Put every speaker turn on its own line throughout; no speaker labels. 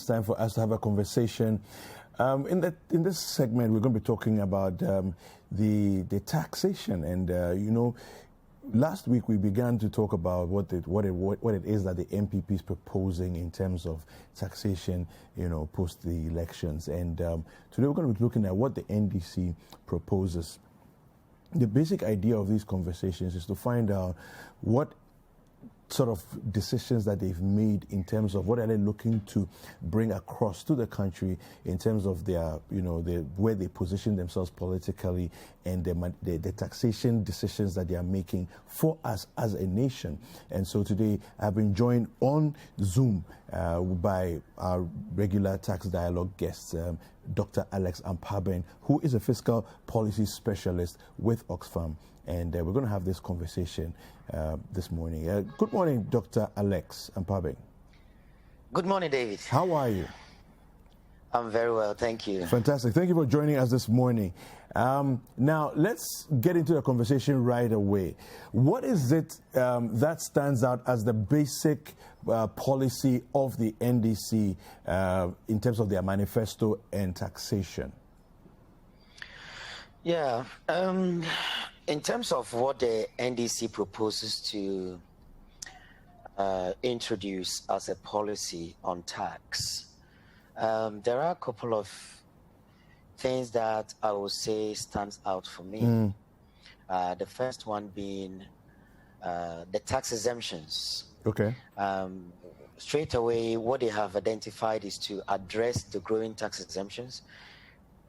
it's time for us to have a conversation. In this segment, we're going to be talking about the taxation, and last week we began to talk about what it is that the MPP is proposing in terms of taxation, post the elections, and today we're going to be looking at what the NDC proposes. The basic idea of these conversations is to find out what sort of decisions that they've made in terms of what are they looking to bring across to the country in terms of their, where they position themselves politically and the taxation decisions that they are making for us as a nation. And so today I've been joined on Zoom by our regular tax dialogue guests, Dr. Alex Ampaabeng, who is a fiscal policy specialist with Oxfam. And we're going to have this conversation this morning. Good morning, Dr. Alex Ampaabeng.
Good morning, David.
How are you?
I'm very well, thank you.
Fantastic. Thank you for joining us this morning. Now, let's get into the conversation right away. What is it that stands out as the basic policy of the NDC in terms of their manifesto and taxation?
Yeah. In terms of what the NDC proposes to introduce as a policy on tax, there are a couple of things that I would say stands out for me. The first one being the tax exemptions.
Okay.
Straight away, what they have identified is to address the growing tax exemptions,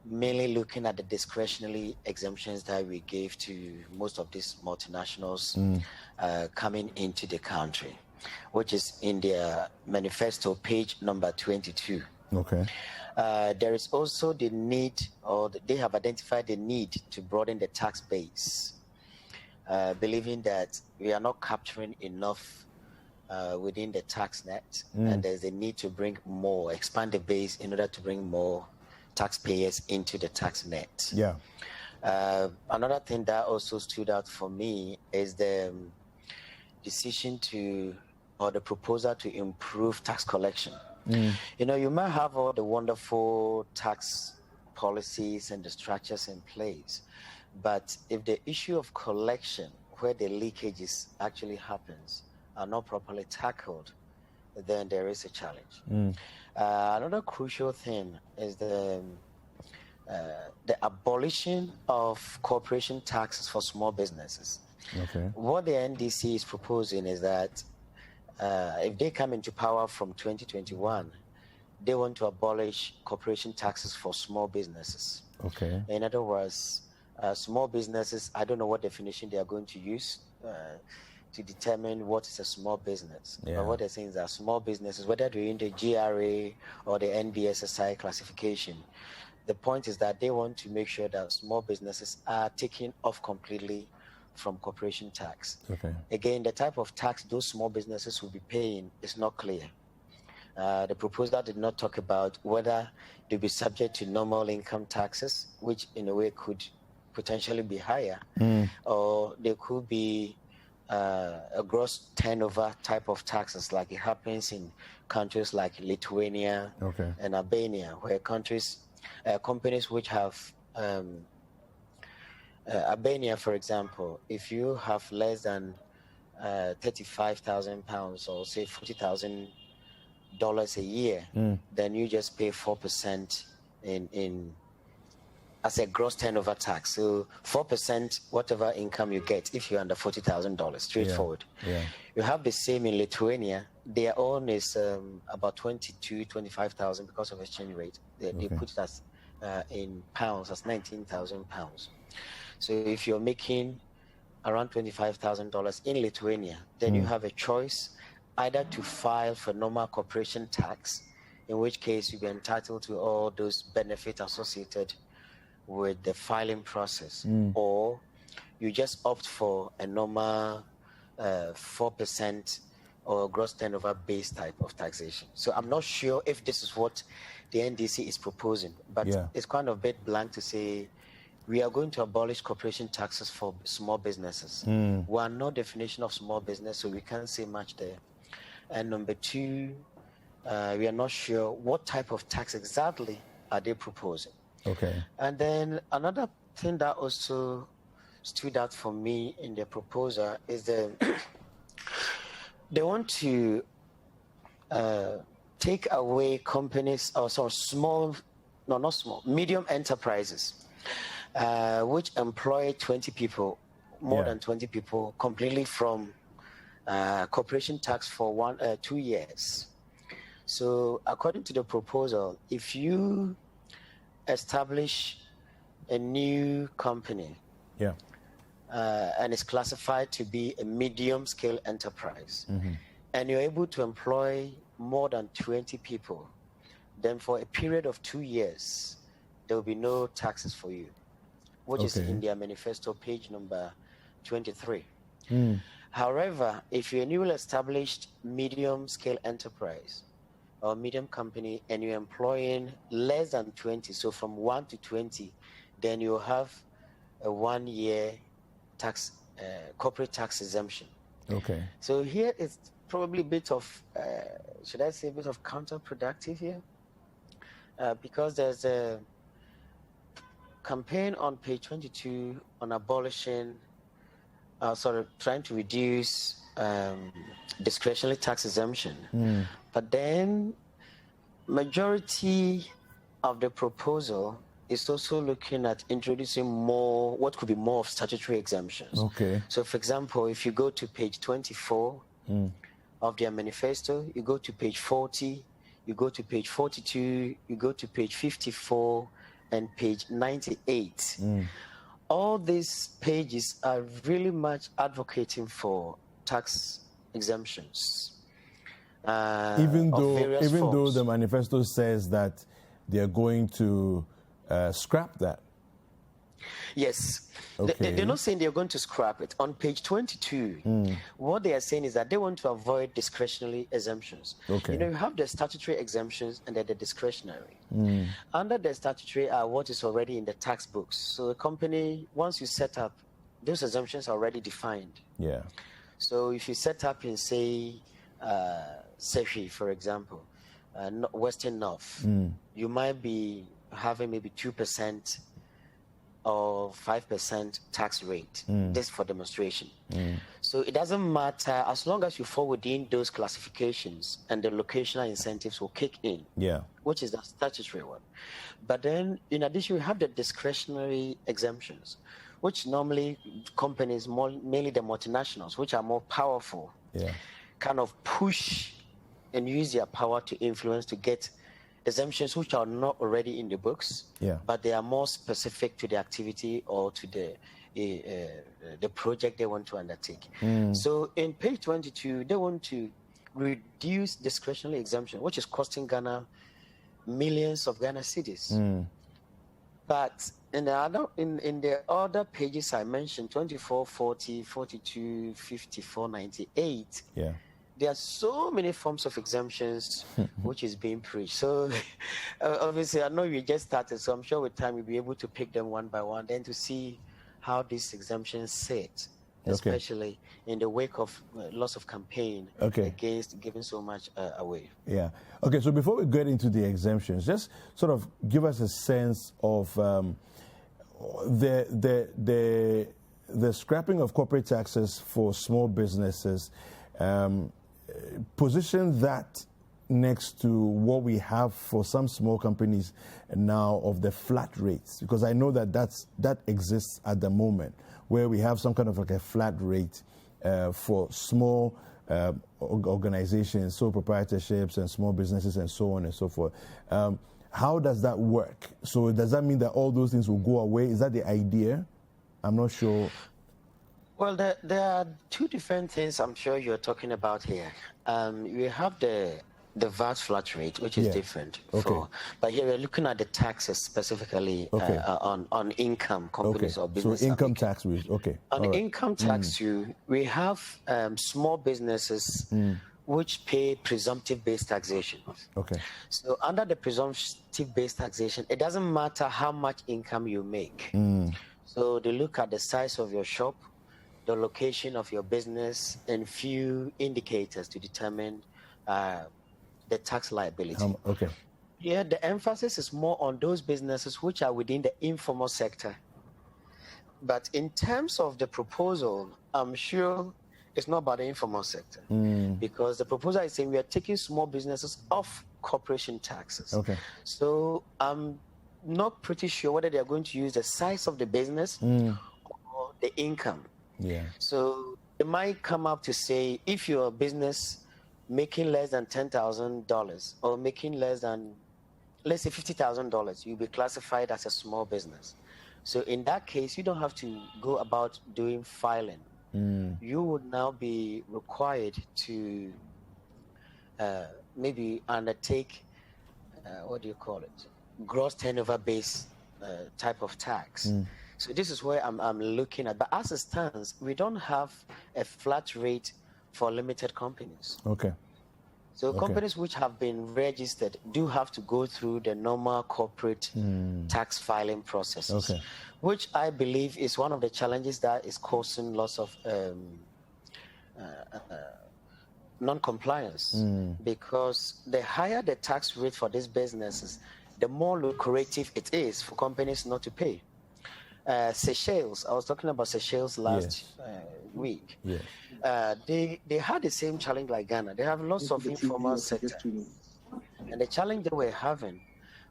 mainly looking at the discretionary exemptions that we gave to most of these multinationals coming into the country, which is in their manifesto, page number 22.
Okay.
There is also the need, or they have identified the need to broaden the tax base, believing that we are not capturing enough within the tax net, and there's a need to bring more, expand the base in order to bring more taxpayers into the tax net.
Yeah.
Another thing that also stood out for me is the decision or the proposal to improve tax collection. You might have all the wonderful tax policies and the structures in place, but if the issue of collection, where the leakages actually happens, are not properly tackled, then there is a challenge. Another crucial thing is the abolition of corporation taxes for small businesses.
Okay.
What the NDC is proposing is that if they come into power from 2021, they want to abolish corporation taxes for small businesses.
Okay.
In other words, small businesses, I don't know what definition they are going to use to determine what is a small business.
Yeah.
But what they're saying is that small businesses, whether they're in the GRA or the NBSSI classification, the point is that they want to make sure that small businesses are taken off completely from corporation tax.
Okay.
Again, the type of tax those small businesses will be paying is not clear. The proposal did not talk about whether they'll be subject to normal income taxes, which in a way could potentially be higher, or they could be a gross turnover type of taxes, like it happens in countries like Lithuania and Albania, where companies which have Albania, for example, if you have less than £35,000 or say $40,000 a year, then you just pay 4% in as a gross turnover tax. So 4%, whatever income you get, if you're under $40,000, straightforward.
Yeah.
You have the same in Lithuania. Their own is about 25,000 because of exchange rate. They put it as in pounds as 19,000 pounds. So if you're making around $25,000 in Lithuania, then you have a choice either to file for normal corporation tax, in which case you'll be entitled to all those benefits associated with the filing process, or you just opt for a normal 4% or gross turnover based type of taxation. So I'm not sure if this is what the NDC is proposing, but it's kind of a bit blank to say we are going to abolish corporation taxes for small businesses. We are no definition of small business, so we can't say much there. And number two, We are not sure what type of tax exactly are they proposing.
Okay.
And then another thing that also stood out for me in the proposal is they want to take away companies, or medium enterprises, which employ 20 people, more than 20 people, completely from corporation tax for 2 years. So according to the proposal, if you establish a new company and it's classified to be a medium-scale enterprise, and you're able to employ more than 20 people, then for a period of 2 years, there will be no taxes for you, which is in their manifesto, page number 23. However, if you're a newly established medium-scale enterprise or medium company and you're employing less than 20, so from 1 to 20, then you'll have a 1 year tax, corporate tax exemption. Okay. So here it's probably a bit of, should I say, a bit of counterproductive here, because there's a campaign on page 22 on abolishing, trying to reduce discretionary tax exemption. But then majority of the proposal is also looking at introducing more, what could be more of statutory exemptions. Okay. So for example, if you go to page 24 of their manifesto, you go to page 40, you go to page 42, you go to page 54 and page 98. All these pages are really much advocating for tax exemptions.
Even though the manifesto says that they're going to scrap that.
Yes. Okay. They're not saying they're going to scrap it. On page 22, what they are saying is that they want to avoid discretionary exemptions. Okay. You have the statutory exemptions and then the discretionary. Under the statutory are what is already in the tax books. So a company, once you set up, those exemptions are already defined. Yeah. So if you set up in, say, Sefi, for example, Western North, you might be having maybe 2% or 5% tax rate, just for demonstration. So it doesn't matter, as long as you fall within those classifications and the locational incentives will kick in, which is the statutory one. But then, in addition, we have the discretionary exemptions, which normally companies, mainly the multinationals, which are more powerful, kind of push and use their power to influence to get exemptions which are not already in the books, but they are more specific to the activity or to the project they want to undertake. So in page 22, they want to reduce discretionary exemption, which is costing Ghana millions of Ghana cedis. But in the other pages I mentioned, 24, 40, 42, 54, 98, there are so many forms of exemptions which is being preached. So obviously, I know you just started, so I'm sure with time you'll be able to pick them one by one, then to see how these exemptions sit, especially in the wake of lots of campaign against giving so much away. Yeah.
Okay, so before we get into the exemptions, just sort of give us a sense of the scrapping of corporate taxes for small businesses. Position that next to what we have for some small companies now of the flat rates, because I know that exists at the moment, where we have some kind of like a flat rate for small organizations, sole proprietorships and small businesses and so on and so forth. How does that work? So does that mean that all those things will go away? Is that the idea? I'm not sure.
Well, there are two different things I'm sure you're talking about here. We have the VAT flat rate, which is different. But here we're looking at the taxes specifically on income companies or businesses.
So income tax rate,
On income tax, we have small businesses which pay presumptive-based taxation. So under the presumptive-based taxation, it doesn't matter how much income you make. So they look at the size of your shop, the location of your business, and few indicators to determine the the tax liability.
Okay.
Yeah, the emphasis is more on those businesses which are within the informal sector. But in terms of the proposal, I'm sure it's not about the informal sector, because the proposal is saying we are taking small businesses off corporation taxes.
Okay.
So I'm not pretty sure whether they are going to use the size of the business or the income.
Yeah.
So it might come up to say, if you're a business making less than $10,000 or making less than, let's say, $50,000, you'll be classified as a small business. So in that case, you don't have to go about doing filing. You would now be required to maybe undertake, what do you call it, gross turnover based type of tax. So this is where I'm looking at. But as it stands, we don't have a flat rate for limited companies.
Okay.
So companies which have been registered do have to go through the normal corporate tax filing processes, which I believe is one of the challenges that is causing lots of non-compliance, because the higher the tax rate for these businesses, the more lucrative it is for companies not to pay. Seychelles, I was talking about Seychelles last week. They had the same challenge like Ghana. They have lots of informal sector. And the challenge they were having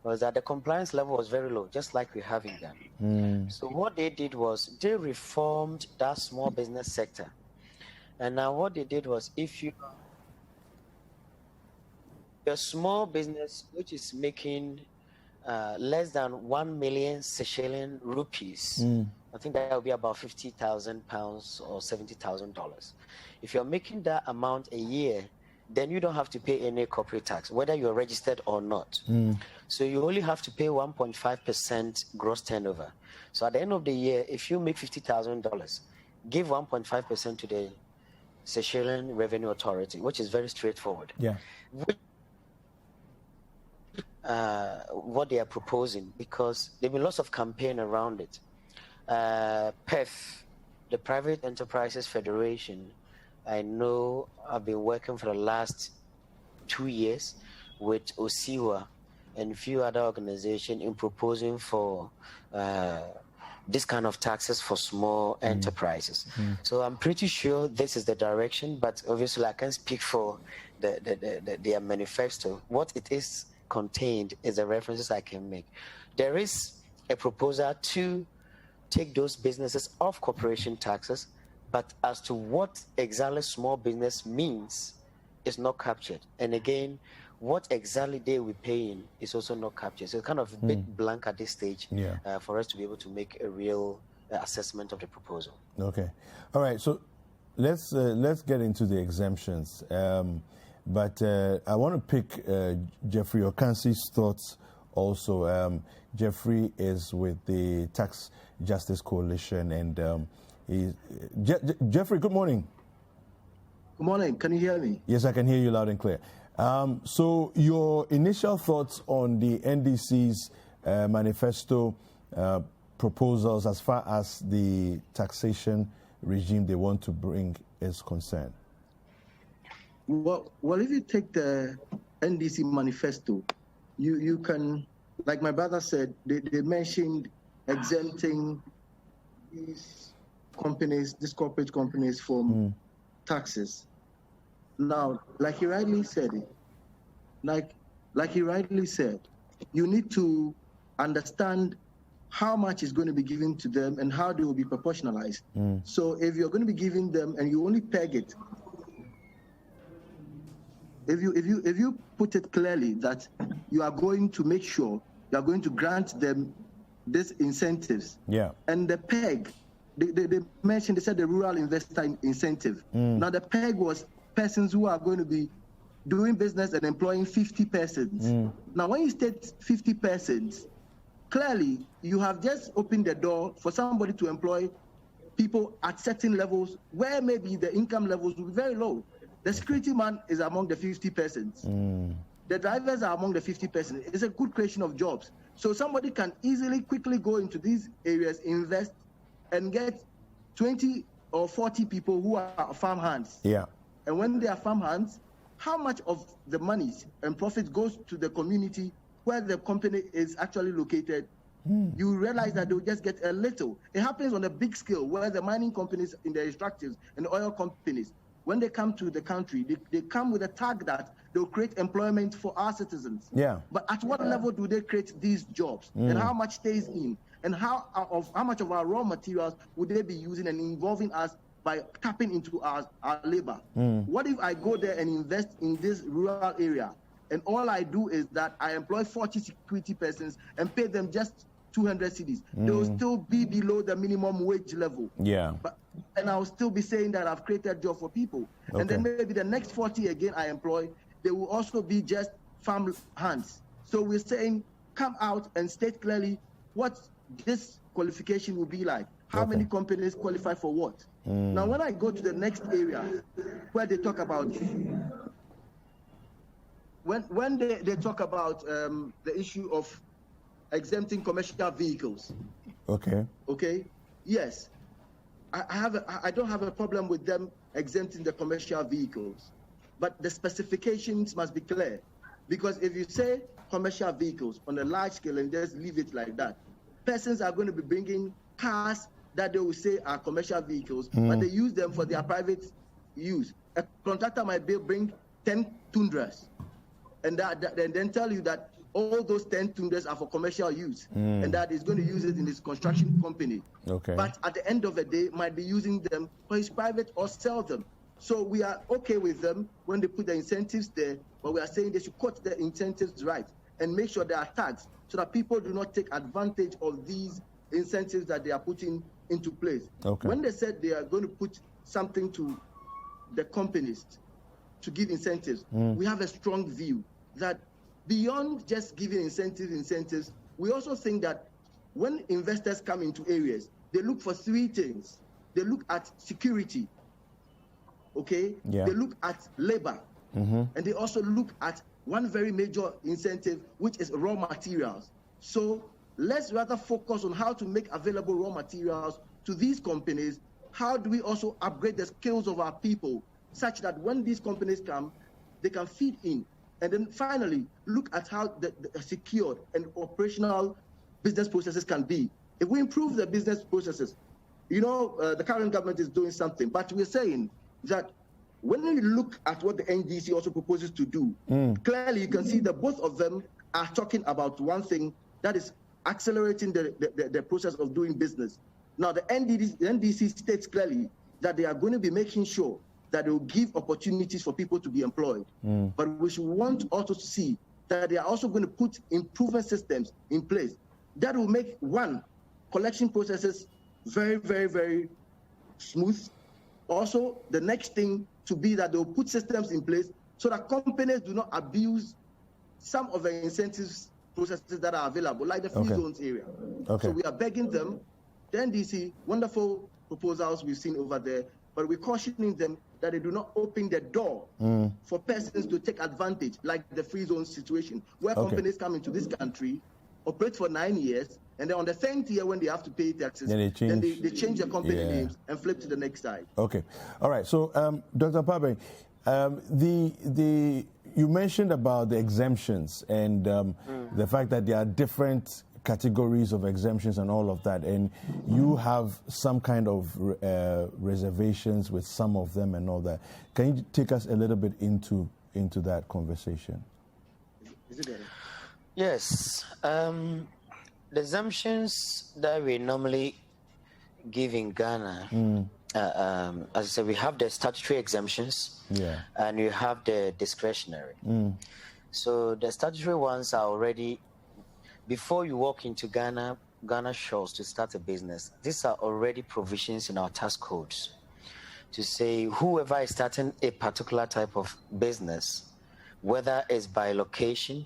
was that the compliance level was very low, just like we have in Ghana. So what they did was they reformed that small business sector. And now what they did was, if you're a small business which is making less than 1 million Seychelles rupees, I think that will be about £50,000 or $70,000. If you're making that amount a year, then you don't have to pay any corporate tax, whether you're registered or not. So you only have to pay 1.5% gross turnover. So at the end of the year, if you make $50,000, give 1.5% to the Seychelles Revenue Authority, which is very straightforward. What they are proposing, because there've been lots of campaign around it. PEF, the Private Enterprises Federation, I know I've been working for the last 2 years with OSIWA and a few other organizations in proposing for this kind of taxes for small enterprises. So I'm pretty sure this is the direction, but obviously I can't speak for their manifesto. What it is contained is the references I can make. There is a proposal to take those businesses off corporation taxes, but as to what exactly small business means is not captured. And again, what exactly they will pay in is also not captured. So it's kind of a bit blank at this stage for us to be able to make a real assessment of the proposal.
Okay. All right. So let's get into the exemptions. But I want to pick Geoffrey Ocansey's thoughts also. Geoffrey is with the Tax Justice Coalition, and Geoffrey, good morning.
Good morning. Can you hear me?
Yes, I can hear you loud and clear. So your initial thoughts on the NDC's manifesto proposals as far as the taxation regime they want to bring is concerned?
Well, if you take the NDC manifesto, you can, like my brother said, they mentioned exempting these companies, these corporate companies from taxes. Now, like he rightly said, you need to understand how much is going to be given to them and how they will be proportionalized. So if you're going to be giving them and you only peg it, if you put it clearly that you are going to make sure you are going to grant them these incentives, and the peg, they mentioned, they said the rural investor incentive. Now the peg was persons who are going to be doing business and employing 50 persons. Now when you state 50 persons, clearly you have just opened the door for somebody to employ people at certain levels where maybe the income levels will be very low. The security man is among the 50 persons. The drivers are among the 50 persons. It's a good creation of jobs. So somebody can easily, quickly go into these areas, invest, and get 20 or 40 people who are farm hands. And when they are farm hands, how much of the monies and profits goes to the community where the company is actually located, you realize that they'll just get a little. It happens on a big scale where the mining companies in the extractives and the oil companies, when they come to the country, they come with a tag that they'll create employment for our citizens.
Yeah.
But at what level do they create these jobs? And how much stays in? And how much of our raw materials would they be using and involving us by tapping into our labor? What if I go there and invest in this rural area, and all I do is that I employ 40 security persons and pay them just 200 cedis? They will still be below the minimum wage level.
Yeah.
And I'll still be saying that I've created job for people. Okay. And then maybe the next 40 again I employ, they will also be just farm hands. So we're saying, come out and state clearly what this qualification will be like. How many companies qualify for what? Now, when I go to the next area where they talk about, when they talk about the issue of exempting commercial vehicles. Okay. Yes, I don't have a problem with them exempting the commercial vehicles, but the specifications must be clear, because if you say commercial vehicles on a large scale and just leave it like that, persons are going to be bringing cars that they will say are commercial vehicles, but they use them for their private use. A contractor might bring 10 Tundras, and then tell you that all those 10 Tundras are for commercial use, and that he's going to use it in his construction company. But at the end of the day, might be using them for his private or sell them. So we are okay with them when they put the incentives there, but we are saying they should cut the incentives right and make sure there are tags so that people do not take advantage of these incentives that they are putting into place. When they said they are going to put something to the companies to give incentives, we have a strong view that beyond just giving incentives, we also think that when investors come into areas, they look for three things. They look at security, they look at labor, and they also look at one very major incentive, which is raw materials. So let's rather focus on how to make available raw materials to these companies. How do we also upgrade the skills of our people such that when these companies come, they can feed in? And then finally, look at how the secured and operational business processes can be. If we improve the business processes, the current government is doing something, but we're saying that when we look at what the NDC also proposes to do, clearly you can see that both of them are talking about one thing, that is accelerating the process of doing business. Now, the NDC states clearly that they are going to be making sure that they will give opportunities for people to be employed. But we should want also to see that they are also going to put improvement systems in place that will make, one, collection processes very, very, very smooth. Also, the next thing to be that they will put systems in place so that companies do not abuse some of the incentives processes that are available, like the free zones area. So we are begging them, the NDC, wonderful proposals we've seen over there, but we're cautioning them that they do not open the door for persons to take advantage, like the free zone situation, where companies come into this country, operate for 9 years, and then on the 10th year when they have to pay taxes, then they change their company names and flip to the next side.
All right. So, Dr. Ampaabeng, you mentioned about the exemptions and the fact that there are different categories of exemptions and all of that, and you have some kind of reservations with some of them and all that. Can you take us a little bit into that conversation?
Is it better?
Yes. The exemptions that we normally give in Ghana, as I said, we have the statutory exemptions, and we have the discretionary. So the statutory ones are already, before you walk into Ghana shores to start a business, these are already provisions in our tax codes to say whoever is starting a particular type of business, whether it's by location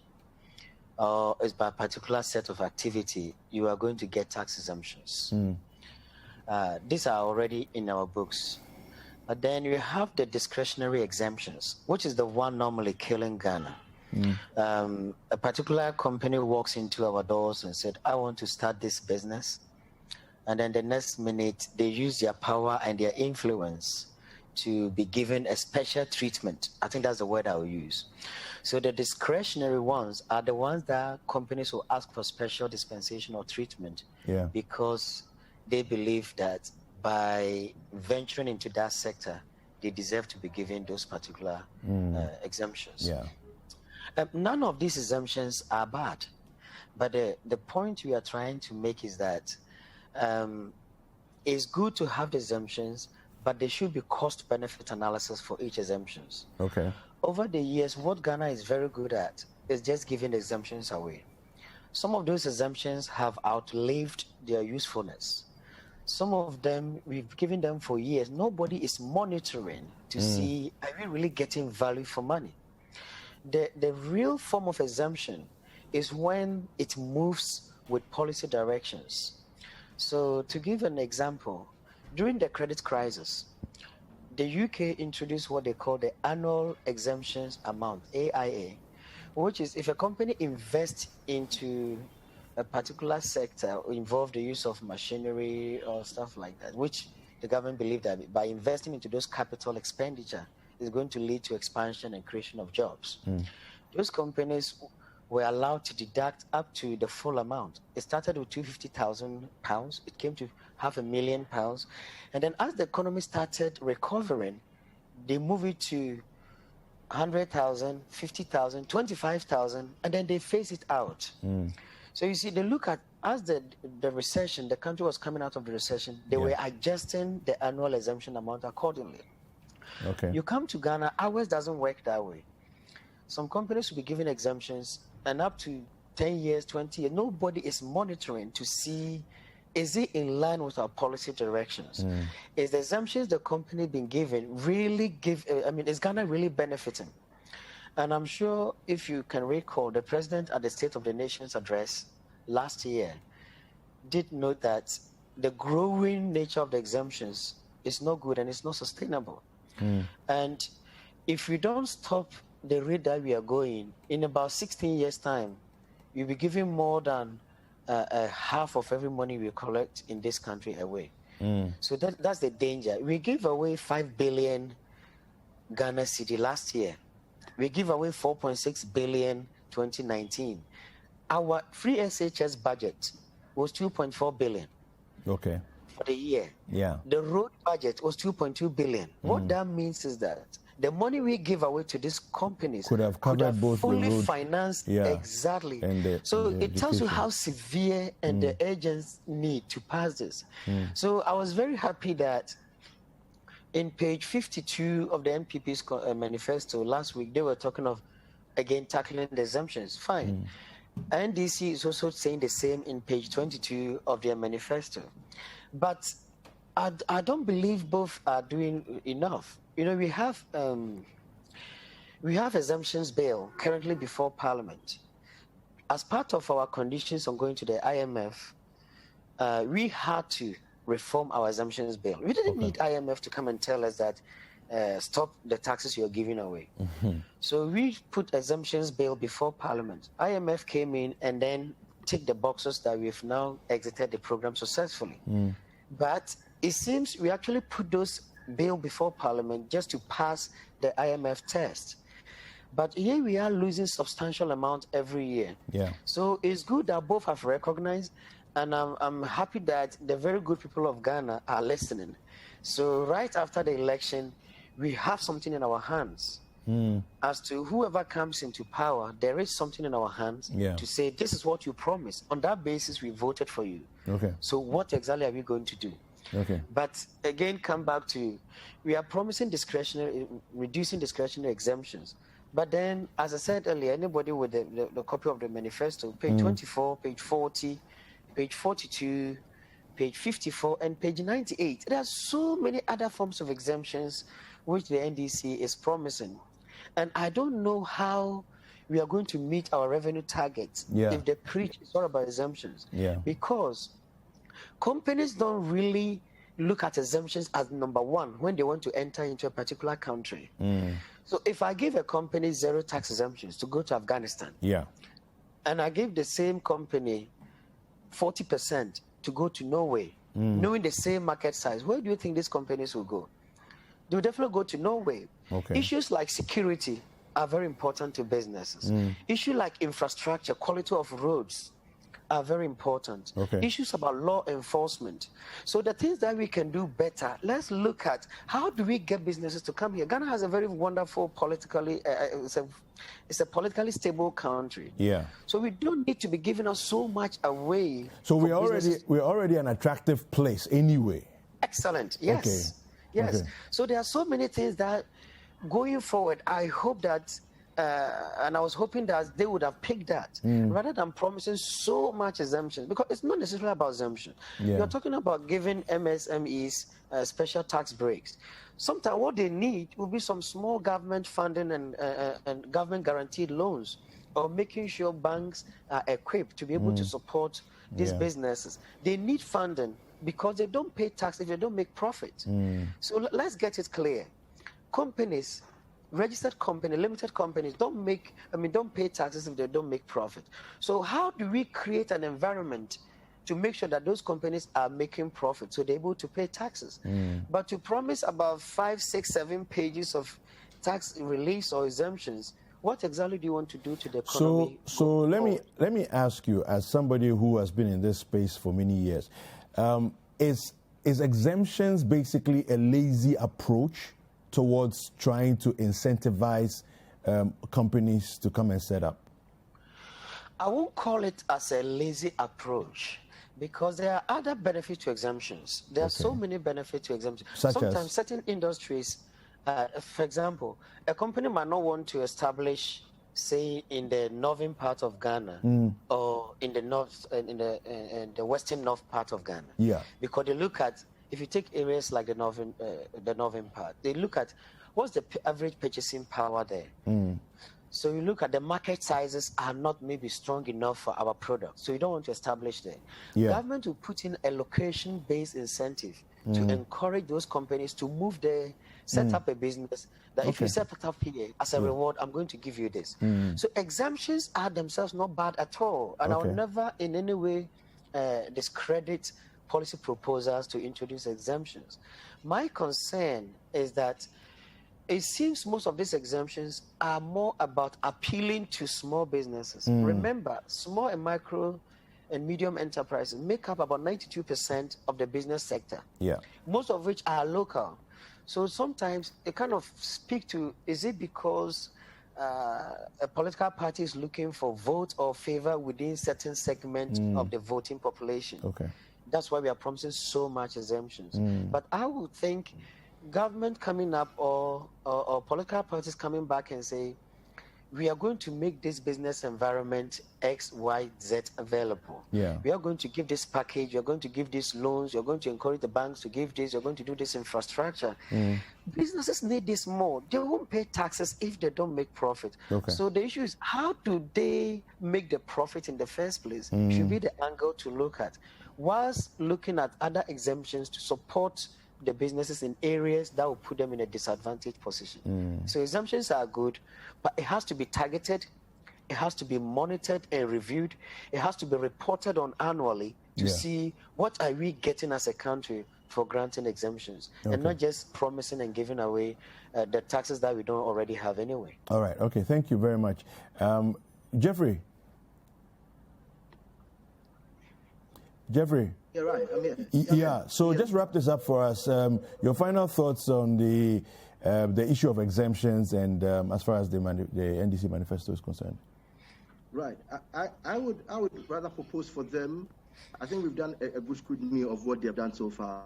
or it's by a particular set of activity, you are going to get tax exemptions. These are already in our books. But then you have the discretionary exemptions, which is the one normally killing Ghana. A particular company walks into our doors and said, I want to start this business. And then the next minute, they use their power and their influence to be given a special treatment. I think that's the word I will use. So the discretionary ones are the ones that companies will ask for special dispensation or treatment because they believe that by venturing into that sector, they deserve to be given those particular exemptions. None of these exemptions are bad, but the point we are trying to make is that it's good to have the exemptions, but there should be cost-benefit analysis for each exemptions.
Okay.
Over the years, what Ghana is very good at is just giving the exemptions away. Some of those exemptions have outlived their usefulness. Some of them, we've given them for years. Nobody is monitoring to see, are we really getting value for money? The real form of exemption is when it moves with policy directions. So to give an example, during the credit crisis, the UK introduced what they call the annual exemptions amount, AIA, which is if a company invests into a particular sector or involve the use of machinery or stuff like that, which the government believed that by investing into those capital expenditure is going to lead to expansion and creation of jobs. Those companies were allowed to deduct up to the full amount. It started with £250,000. It came to £500,000. And then as the economy started recovering, they moved it to 100,000, 50,000, 25,000, and then they phase it out. So you see, they look at, as the recession, the country was coming out of the recession, they were adjusting the annual exemption amount accordingly.
Okay.
You come to Ghana, ours doesn't work that way. Some companies will be given exemptions, and up to 10 years, 20 years, nobody is monitoring to see, is it in line with our policy directions? Is the exemptions the company been given really is Ghana really benefiting? And I'm sure if you can recall, the president at the State of the Nation's address last year did note that the growing nature of the exemptions is not good and it's not sustainable. And if we don't stop the rate that we are going, in about 16 years' time, you'll be giving more than half of every money we collect in this country away. So that's the danger. We gave away 5 billion Ghana cedi last year. We give away 4.6 billion 2019. Our free SHS budget was 2.4 billion.
Okay.
For the year.
Yeah.
The road budget was 2.2 billion. What that means is that the money we give away to these companies
could have covered both
fully
the road,
financed exactly.
And
it tells you how severe and the urgent need to pass this. So I was very happy that in page 52 of the NPP's manifesto last week, they were talking of, again, tackling the exemptions. Fine. NDC is also saying the same in page 22 of their manifesto. But I don't believe both are doing enough. You know, we have exemptions bill currently before Parliament. As part of our conditions on going to the IMF, we had to reform our exemptions bill. We didn't need IMF to come and tell us that stop the taxes you're giving away. So we put exemptions bill before Parliament. IMF came in and then ticked the boxes that we've now exited the program successfully. But it seems we actually put those bill before Parliament just to pass the IMF test. But here we are losing substantial amount every year. So it's good that both have recognized, and I'm happy that the very good people of Ghana are listening. So right after the election, we have something in our hands. As to whoever comes into power, there is something in our hands to say, this is what you promised. On that basis, we voted for you. So what exactly are we going to do? But again, come back to, we are promising reducing discretionary exemptions. But then, as I said earlier, anybody with the copy of the manifesto, page 24, page 40, page 42, page 54, and page 98, there are so many other forms of exemptions which the NDC is promising. And I don't know how we are going to meet our revenue targets if the preach is all about exemptions. Because companies don't really look at exemptions as number one when they want to enter into a particular country. So if I give a company 0 tax exemptions to go to Afghanistan, and I give the same company 40% to go to Norway, knowing the same market size, where do you think these companies will go? they will definitely go to Norway.
Okay.
Issues like security are very important to businesses. Issues like infrastructure, quality of roads are very important.
Okay.
Issues about law enforcement. So the things that we can do better, let's look at how do we get businesses to come here. Ghana has a very wonderful politically, it's a politically stable country.
Yeah.
So we don't need to be giving us so much away.
So we're already an attractive place anyway.
Excellent. Yes.
Okay.
Yes.
Okay.
So there are so many things that going forward, I hope that and I was hoping that they would have picked that rather than promising so much exemptions, because it's not necessarily about exemption.
Yeah.
You're talking about giving MSMEs special tax breaks. Sometimes what they need will be some small government funding and government guaranteed loans, or making sure banks are equipped to be able to support these businesses. They need funding because they don't pay tax if they don't make profit. So let's get it clear. Companies, registered company, limited companies don't pay taxes if they don't make profit. So how do we create an environment to make sure that those companies are making profit so they're able to pay taxes? But to promise about 5, 6, 7 pages of tax reliefs or exemptions, what exactly do you want to do to the economy?
So let me ask you, as somebody who has been in this space for many years, is exemptions basically a lazy approach towards trying to incentivize companies to come and set up?
I won't call it as a lazy approach, because there are other benefits to exemptions. There are so many benefits to exemptions. Sometimes certain industries, for example, a company might not want to establish, say, in the northern part of Ghana or in the north, in the western north part of Ghana.
Yeah.
Because they look at, if you take areas like the northern part, they look at what's the average purchasing power there. So you look at the market sizes are not maybe strong enough for our product, so you don't want to establish there.
Yeah.
Government will put in a location-based incentive to encourage those companies to move there, set up a business. That if you set up here as a reward, I'm going to give you this. So exemptions are themselves not bad at all, and I will never in any way discredit policy proposals to introduce exemptions. My concern is that it seems most of these exemptions are more about appealing to small businesses. Remember, small and micro and medium enterprises make up about 92% of the business sector, most of which are local. So sometimes it kind of speaks to, is it because a political party is looking for vote or favor within certain segment of the voting population? That's why we are promising so much exemptions. But I would think government coming up or political parties coming back and say, we are going to make this business environment X, Y, Z available. We are going to give this package, you're going to give these loans, you're going to encourage the banks to give this, you're going to do this infrastructure. Businesses need this more. They won't pay taxes if they don't make profit. So the issue is, how do they make the profit in the first place? Should be the angle to look at, whilst looking at other exemptions to support the businesses in areas that will put them in a disadvantaged position. So exemptions are good, but it has to be targeted, it has to be monitored and reviewed, it has to be reported on annually to see what are we getting as a country for granting exemptions, and not just promising and giving away the taxes that we don't already have anyway.
All right, okay, thank you very much. Geoffrey?
Yeah, right. I'm here.
So just wrap this up for us. Your final thoughts on the issue of exemptions and as far as the NDC manifesto is concerned.
Right. I would rather propose for them. I think we've done a good scrutiny of what they have done so far,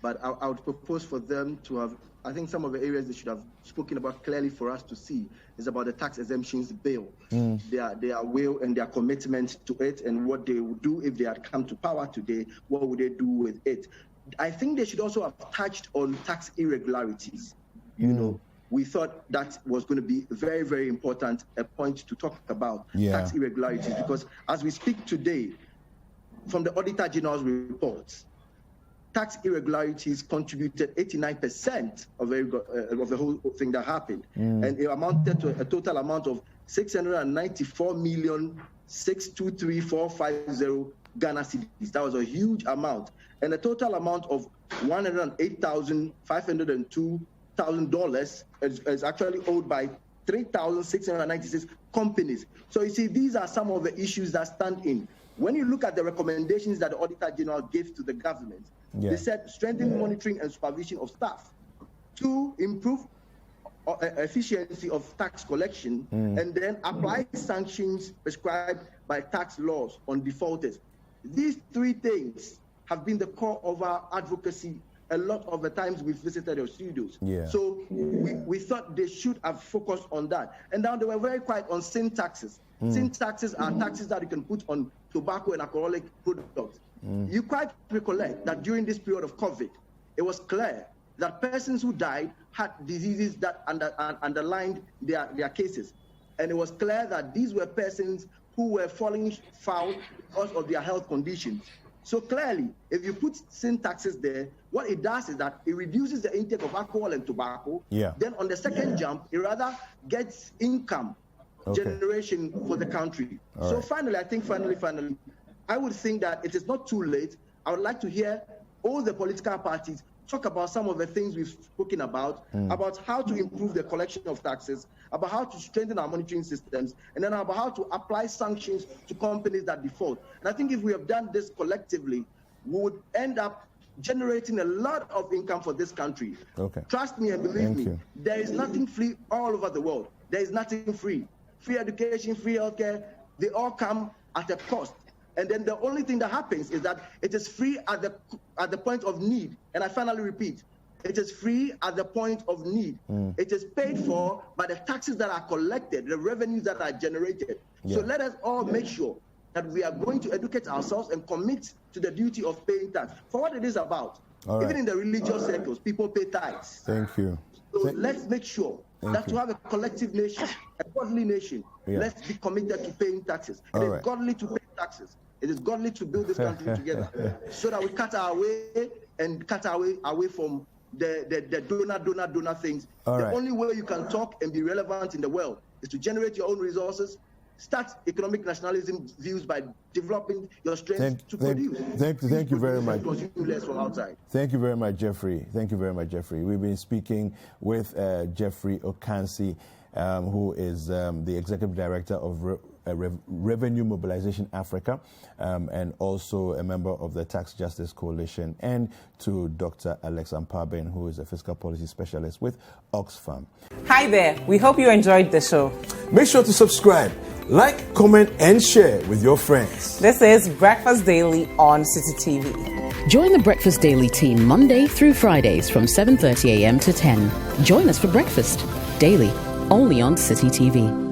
but I would propose for them to have. I think some of the areas they should have spoken about clearly for us to see is about the tax exemptions bill, their will and their commitment to it, and what they would do if they had come to power today. What would they do with it? I think they should also have touched on tax irregularities. You know, we thought that was going to be very, very important, a point to talk about tax irregularities, because as we speak today, from the Auditor General's reports, tax irregularities contributed 89% of the whole thing that happened. And it amounted to a total amount of 694,623,450 Ghana cedis. That was a huge amount. And a total amount of 108,502 $5,000 is actually owed by 3,696 companies. So you see, these are some of the issues that stand in. When you look at the recommendations that the Auditor General gave to the government, they said strengthen monitoring and supervision of staff, 2, improve efficiency of tax collection, and then apply sanctions prescribed by tax laws on defaulters. These 3 things have been the core of our advocacy. A lot of the times we've visited your studios. So we thought they should have focused on that. And now they were very quiet on sin taxes. Sin taxes are taxes that you can put on tobacco and alcoholic products. You quite recollect that during this period of COVID, it was clear that persons who died had diseases that underlined their cases. And it was clear that these were persons who were falling foul because of their health conditions. So clearly, if you put sin taxes there, what it does is that it reduces the intake of alcohol and tobacco. Then on the second jump, it rather gets income generation for the country. So finally, I think finally, I would think that it is not too late. I would like to hear all the political parties talk about some of the things we've spoken about how to improve the collection of taxes, about how to strengthen our monitoring systems, and then about how to apply sanctions to companies that default. And I think if we have done this collectively, we would end up generating a lot of income for this country. Trust me and believe me, there is nothing free all over the world. There is nothing free. Free education, free healthcare, they all come at a cost. And then the only thing that happens is that it is free at the point of need. And I finally repeat, it is free at the point of need. It is paid for by the taxes that are collected, the revenues that are generated. So let us all make sure that we are going to educate ourselves and commit to the duty of paying tax for what it is about. Even in the religious circles, people pay tithes.
Thank you.
So let's make sure that to have a collective nation, a godly nation, let's be committed to paying taxes. It is godly to pay taxes. It is godly to build this country together so that we cut our way away from the donor things. The only way you can talk and be relevant in the world is to generate your own resources, start economic nationalism views by developing your strength to produce.
Thank you very much.
Less from outside.
Thank you very much, Geoffrey. Thank you very much, Geoffrey. We've been speaking with Geoffrey Ocansey, who is the Executive Director of Revenue Mobilization Africa, and also a member of the Tax Justice Coalition, and to Dr. Alex Ampaabeng, who is a fiscal policy specialist with Oxfam.
Hi there. We hope you enjoyed the show.
Make sure to subscribe, like, comment, and share with your friends.
This is Breakfast Daily on City TV.
Join the Breakfast Daily team Monday through Fridays from 7:30 a.m. to 10. Join us for breakfast daily, only on City TV.